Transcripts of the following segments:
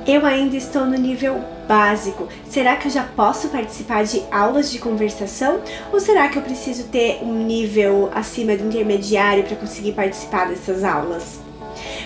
Eu ainda estou no nível básico. Será que eu já posso participar de aulas de conversação? Ou será que eu preciso ter um nível acima do intermediário para conseguir participar dessas aulas?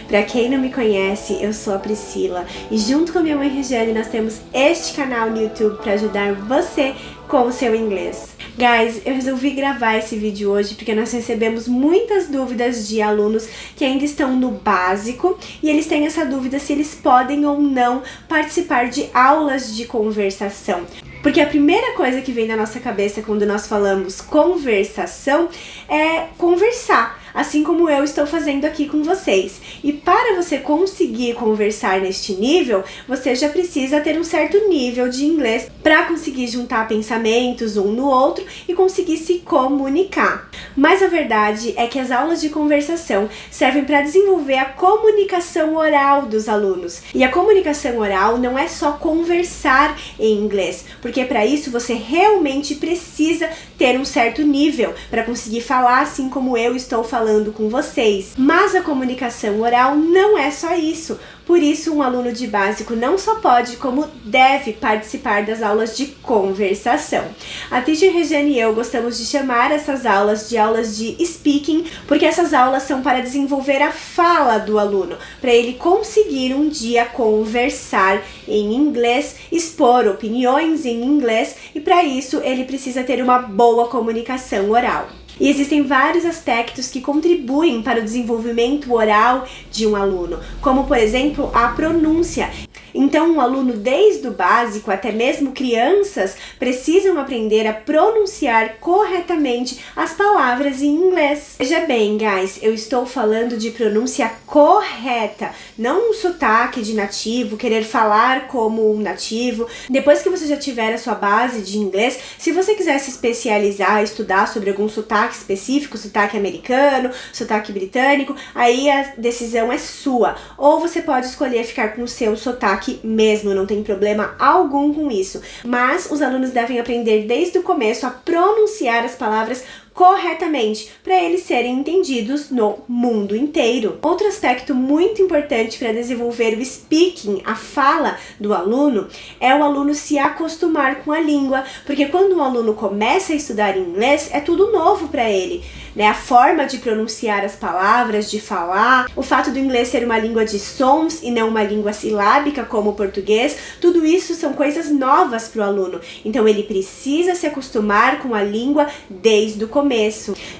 Para quem não me conhece, eu sou a Priscila e junto com a minha mãe Regiane nós temos este canal no YouTube para ajudar você com o seu inglês. Guys, eu resolvi gravar esse vídeo hoje porque nós recebemos muitas dúvidas de alunos que ainda estão no básico e eles têm essa dúvida se eles podem ou não participar de aulas de conversação. Porque a primeira coisa que vem na nossa cabeça quando nós falamos conversação é conversar, assim como eu estou fazendo aqui com vocês. E para você conseguir conversar neste nível, você já precisa ter um certo nível de inglês para conseguir juntar pensamentos um no outro e conseguir se comunicar. Mas a verdade é que as aulas de conversação servem para desenvolver a comunicação oral dos alunos. E a comunicação oral não é só conversar em inglês, porque para isso você realmente precisa ter um certo nível para conseguir falar assim como eu estou falando com vocês. Mas a comunicação oral não é só isso. Por isso, um aluno de básico não só pode, como deve participar das aulas de conversação. A Teacher Regiane e eu gostamos de chamar essas aulas de speaking, porque essas aulas são para desenvolver a fala do aluno, para ele conseguir um dia conversar em inglês, expor opiniões em inglês, e para isso ele precisa ter uma boa comunicação oral. E existem vários aspectos que contribuem para o desenvolvimento oral de um aluno, como por exemplo a pronúncia. Então um aluno desde o básico, até mesmo crianças, precisam aprender a pronunciar corretamente as palavras em inglês. Veja bem, guys, eu estou falando de pronúncia correta, não um sotaque de nativo, querer falar como um nativo. Depois que você já tiver a sua base de inglês, se você quiser se especializar, estudar sobre algum sotaque específico, sotaque americano, sotaque britânico, aí a decisão é sua. Ou você pode escolher ficar com o seu sotaque mesmo, não tem problema algum com isso. Mas os alunos devem aprender desde o começo a pronunciar as palavras corretamente, para eles serem entendidos no mundo inteiro. Outro aspecto muito importante para desenvolver o speaking, a fala do aluno, é o aluno se acostumar com a língua, porque quando o aluno começa a estudar inglês, é tudo novo para ele, né? A forma de pronunciar as palavras, de falar, o fato do inglês ser uma língua de sons e não uma língua silábica como o português, tudo isso são coisas novas para o aluno. Então ele precisa se acostumar com a língua desde o começo.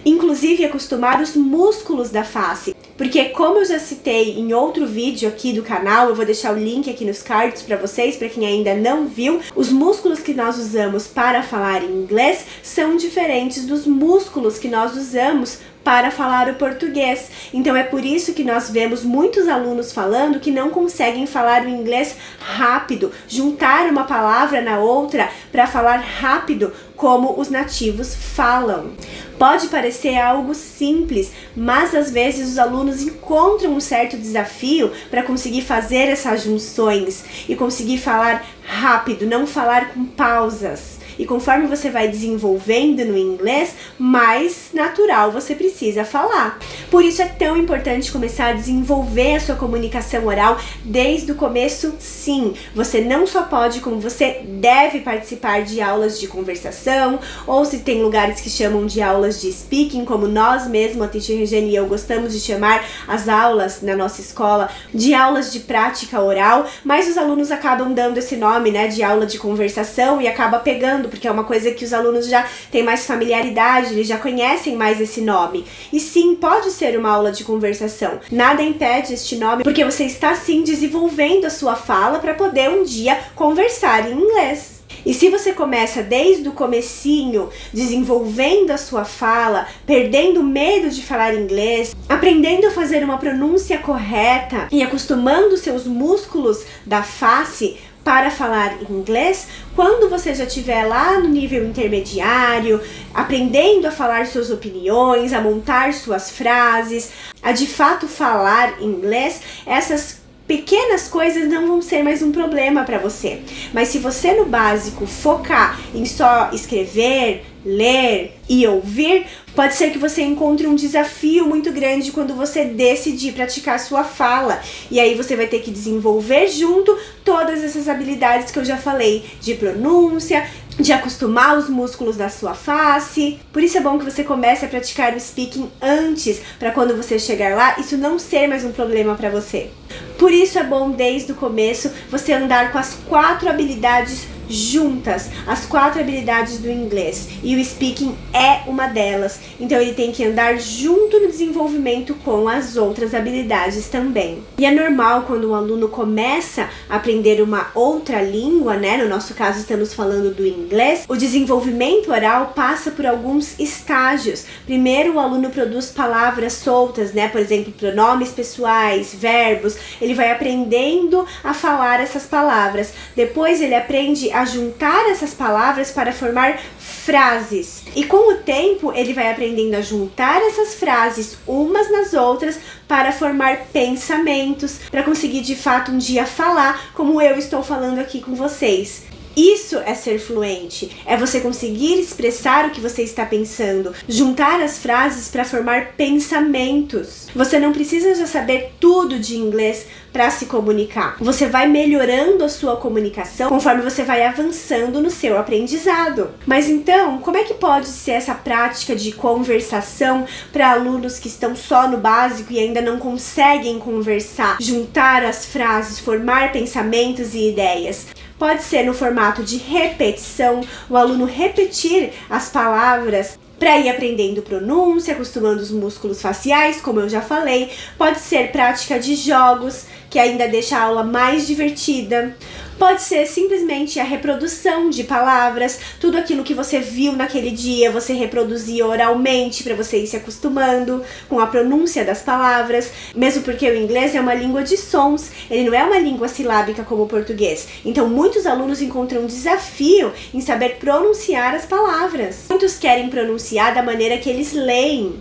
Inclusive acostumar os músculos da face, porque como eu já citei em outro vídeo aqui do canal, eu vou deixar o link aqui nos cards para vocês, para quem ainda não viu, os músculos que nós usamos para falar em inglês são diferentes dos músculos que nós usamos para falar o português. Então é por isso que nós vemos muitos alunos falando que não conseguem falar o inglês rápido, juntar uma palavra na outra para falar rápido como os nativos falam. Pode parecer algo simples, mas às vezes os alunos encontram um certo desafio para conseguir fazer essas junções e conseguir falar rápido, não falar com pausas. E conforme você vai desenvolvendo no inglês, mais natural você precisa falar. Por isso é tão importante começar a desenvolver a sua comunicação oral desde o começo, sim. Você não só pode, como você deve participar de aulas de conversação, ou se tem lugares que chamam de aulas de speaking, como nós mesmos, a Teacher Regiane e eu, gostamos de chamar as aulas na nossa escola de aulas de prática oral, mas os alunos acabam dando esse nome, né, de aula de conversação e acaba pegando, porque é uma coisa que os alunos já têm mais familiaridade, eles já conhecem mais esse nome. E sim, pode ser uma aula de conversação. Nada impede este nome, porque você está sim desenvolvendo a sua fala para poder um dia conversar em inglês. E se você começa desde o comecinho, desenvolvendo a sua fala, perdendo o medo de falar inglês, aprendendo a fazer uma pronúncia correta e acostumando seus músculos da face para falar inglês, quando você já estiver lá no nível intermediário, aprendendo a falar suas opiniões, a montar suas frases, a de fato falar inglês, essas pequenas coisas não vão ser mais um problema para você. Mas se você no básico focar em só escrever, ler e ouvir, pode ser que você encontre um desafio muito grande quando você decidir praticar sua fala. E aí você vai ter que desenvolver junto todas essas habilidades que eu já falei, de pronúncia, de acostumar os músculos da sua face. Por isso é bom que você comece a praticar o speaking antes, para quando você chegar lá, isso não ser mais um problema para você. Por isso é bom desde o começo você andar com as 4 habilidades juntas, as 4 habilidades do inglês, e o speaking é uma delas, então ele tem que andar junto no desenvolvimento com as outras habilidades também. E é normal quando um aluno começa a aprender uma outra língua, né, no nosso caso estamos falando do inglês, o desenvolvimento oral passa por alguns estágios. Primeiro o aluno produz palavras soltas, né, por exemplo, pronomes pessoais, verbos, ele vai aprendendo a falar essas palavras, depois ele aprende a juntar essas palavras para formar frases. E com o tempo, ele vai aprendendo a juntar essas frases umas nas outras para formar pensamentos, para conseguir de fato um dia falar como eu estou falando aqui com vocês. Isso é ser fluente, é você conseguir expressar o que você está pensando, juntar as frases para formar pensamentos. Você não precisa já saber tudo de inglês para se comunicar. Você vai melhorando a sua comunicação conforme você vai avançando no seu aprendizado. Mas então, como é que pode ser essa prática de conversação para alunos que estão só no básico e ainda não conseguem conversar, juntar as frases, formar pensamentos e ideias? Pode ser no formato de repetição, o aluno repetir as palavras para ir aprendendo pronúncia, acostumando os músculos faciais, como eu já falei. Pode ser prática de jogos, que ainda deixa a aula mais divertida. Pode ser simplesmente a reprodução de palavras, tudo aquilo que você viu naquele dia, você reproduzir oralmente para você ir se acostumando com a pronúncia das palavras, mesmo porque o inglês é uma língua de sons, ele não é uma língua silábica como o português. Então muitos alunos encontram desafio em saber pronunciar as palavras. Muitos querem pronunciar da maneira que eles leem.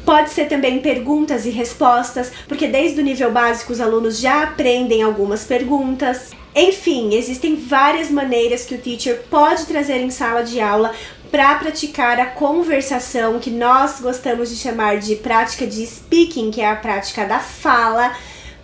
Pode ser também perguntas e respostas, porque desde o nível básico os alunos já aprendem algumas perguntas. Enfim, existem várias maneiras que o teacher pode trazer em sala de aula para praticar a conversação, que nós gostamos de chamar de prática de speaking, que é a prática da fala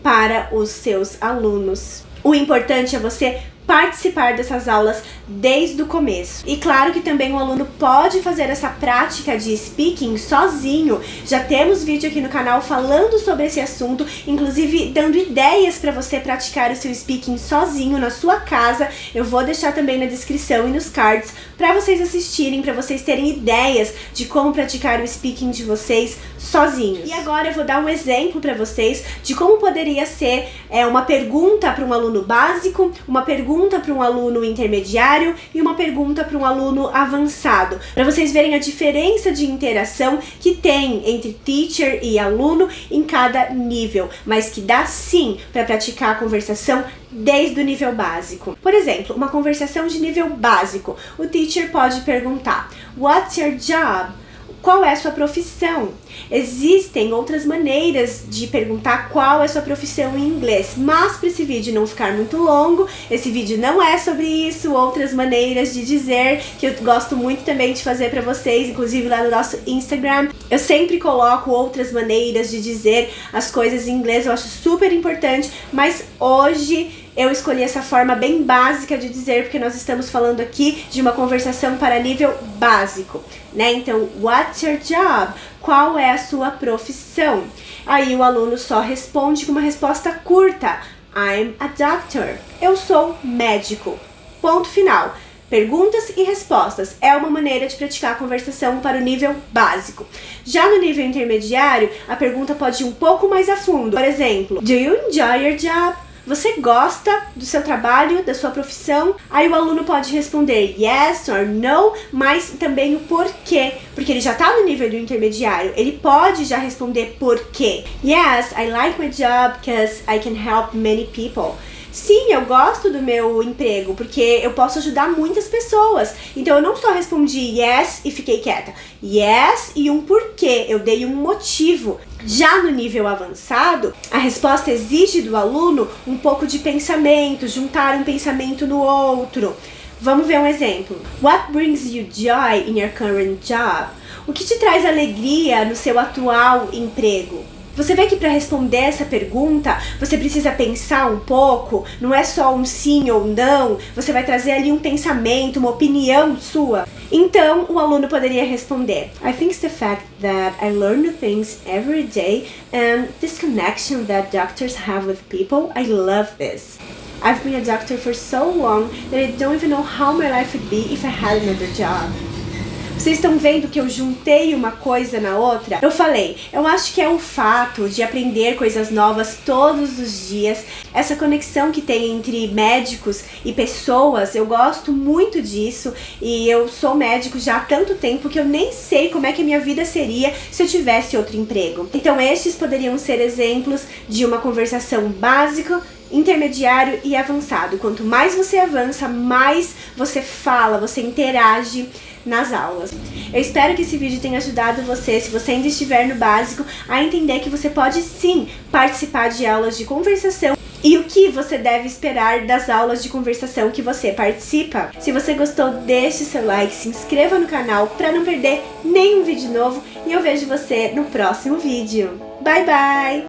para os seus alunos. O importante é você participar dessas aulas desde o começo. E claro que também o aluno pode fazer essa prática de speaking sozinho. Já temos vídeo aqui no canal falando sobre esse assunto, inclusive dando ideias para você praticar o seu speaking sozinho na sua casa. Eu vou deixar também na descrição e nos cards para vocês assistirem, para vocês terem ideias de como praticar o speaking de vocês sozinhos. E agora eu vou dar um exemplo para vocês de como poderia ser uma pergunta para um aluno básico, uma pergunta para um aluno intermediário e uma pergunta para um aluno avançado, para vocês verem a diferença de interação que tem entre teacher e aluno em cada nível, mas que dá sim para praticar a conversação desde o nível básico. Por exemplo, uma conversação de nível básico, o teacher pode perguntar: What's your job? Qual é a sua profissão? Existem outras maneiras de perguntar qual é a sua profissão em inglês, mas para esse vídeo não ficar muito longo, esse vídeo não é sobre isso, outras maneiras de dizer, que eu gosto muito também de fazer para vocês, inclusive lá no nosso Instagram, eu sempre coloco outras maneiras de dizer as coisas em inglês, eu acho super importante, mas hoje eu escolhi essa forma bem básica de dizer, porque nós estamos falando aqui de uma conversação para nível básico, né? Então, what's your job? Qual é a sua profissão? Aí o aluno só responde com uma resposta curta. I'm a doctor. Eu sou médico. Ponto final. Perguntas e respostas é uma maneira de praticar a conversação para o nível básico. Já no nível intermediário, a pergunta pode ir um pouco mais a fundo. Por exemplo, do you enjoy your job? Você gosta do seu trabalho, da sua profissão? Aí o aluno pode responder yes or no, mas também o porquê, porque ele já está no nível do intermediário, ele pode já responder porquê. Yes, I like my job because I can help many people. Sim, eu gosto do meu emprego, porque eu posso ajudar muitas pessoas. Então eu não só respondi yes e fiquei quieta. Yes e um porquê, eu dei um motivo. Já no nível avançado, a resposta exige do aluno um pouco de pensamento, juntar um pensamento no outro. Vamos ver um exemplo. What brings you joy in your current job? O que te traz alegria no seu atual emprego? Você vê que para responder essa pergunta, você precisa pensar um pouco, não é só um sim ou não, você vai trazer ali um pensamento, uma opinião sua. Então, o aluno poderia responder: I think it's the fact that I learn new things every day and this connection that doctors have with people, I love this. I've been a doctor for so long that I don't even know how my life would be if I had another job. Vocês estão vendo que eu juntei uma coisa na outra? Eu falei, eu acho que é o fato de aprender coisas novas todos os dias, essa conexão que tem entre médicos e pessoas, eu gosto muito disso e eu sou médico já há tanto tempo que eu nem sei como é que a minha vida seria se eu tivesse outro emprego. Então estes poderiam ser exemplos de uma conversação básica, intermediário e avançado. Quanto mais você avança, mais você fala, você interage nas aulas. Eu espero que esse vídeo tenha ajudado você, se você ainda estiver no básico, a entender que você pode sim participar de aulas de conversação e o que você deve esperar das aulas de conversação que você participa. Se você gostou, deixe seu like, se inscreva no canal para não perder nenhum vídeo novo e eu vejo você no próximo vídeo. Bye, bye!